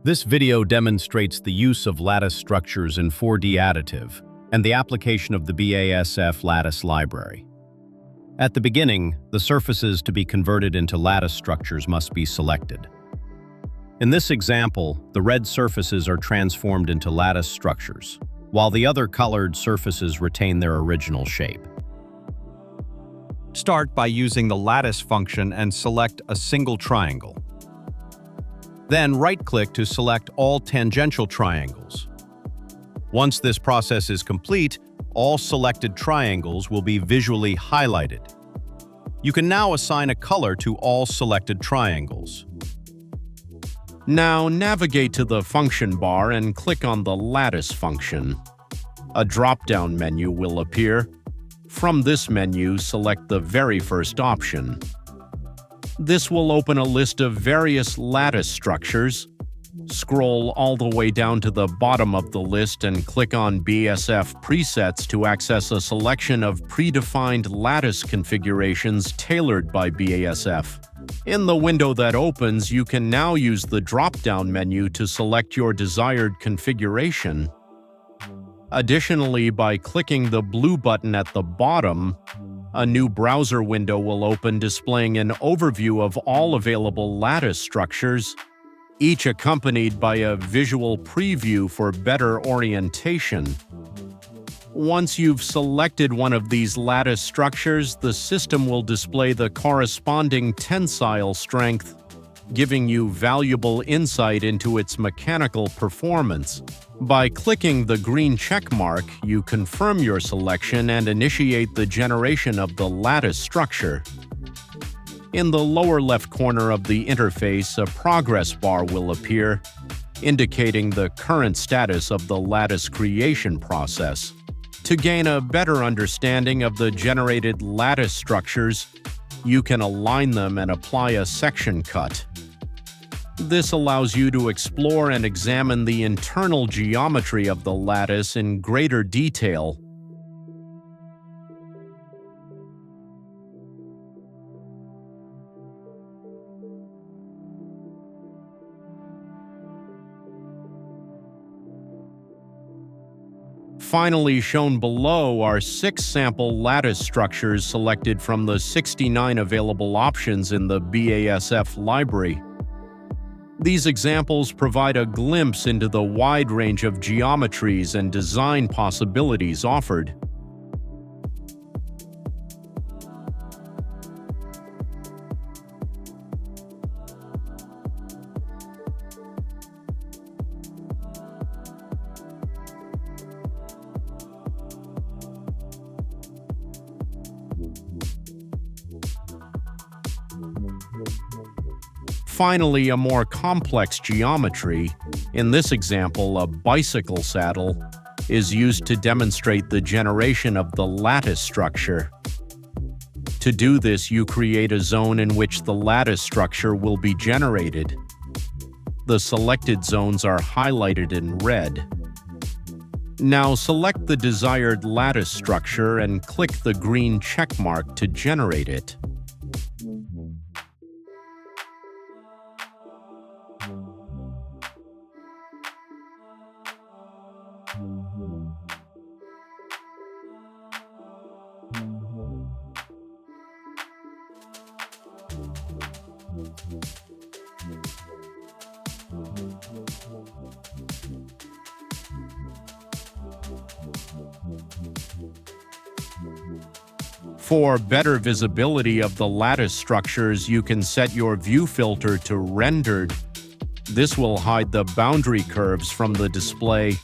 This video demonstrates the use of lattice structures in 4D additive and the application of the BASF lattice library. At the beginning, the surfaces to be converted into lattice structures must be selected. In this example, the red surfaces are transformed into lattice structures, while the other colored surfaces retain their original shape. Start by using the lattice function and select a single triangle. Then right-click to select all tangential triangles. Once this process is complete, all selected triangles will be visually highlighted. You can now assign a color to all selected triangles. Now navigate to the function bar and click on the lattice function. A drop-down menu will appear. From this menu, select the very first option. This will open a list of various lattice structures. Scroll all the way down to the bottom of the list and click on BASF presets to access a selection of predefined lattice configurations tailored by BASF. In the window that opens, you can now use the drop-down menu to select your desired configuration. Additionally, by clicking the blue button at the bottom, a new browser window will open displaying an overview of all available lattice structures, each accompanied by a visual preview for better orientation. Once you've selected one of these lattice structures, the system will display the corresponding tensile strength, giving you valuable insight into its mechanical performance. By clicking the green check mark, you confirm your selection and initiate the generation of the lattice structure. In the lower left corner of the interface, a progress bar will appear, indicating the current status of the lattice creation process. To gain a better understanding of the generated lattice structures, you can align them and apply a section cut. This allows you to explore and examine the internal geometry of the lattice in greater detail. Finally, shown below are 6 sample lattice structures selected from the 69 available options in the BASF library. These examples provide a glimpse into the wide range of geometries and design possibilities offered. Finally, a more complex geometry, in this example a bicycle saddle, is used to demonstrate the generation of the lattice structure. To do this, you create a zone in which the lattice structure will be generated. The selected zones are highlighted in red. Now select the desired lattice structure and click the green check mark to generate it. For better visibility of the lattice structures, you can set your view filter to rendered. This will hide the boundary curves from the display,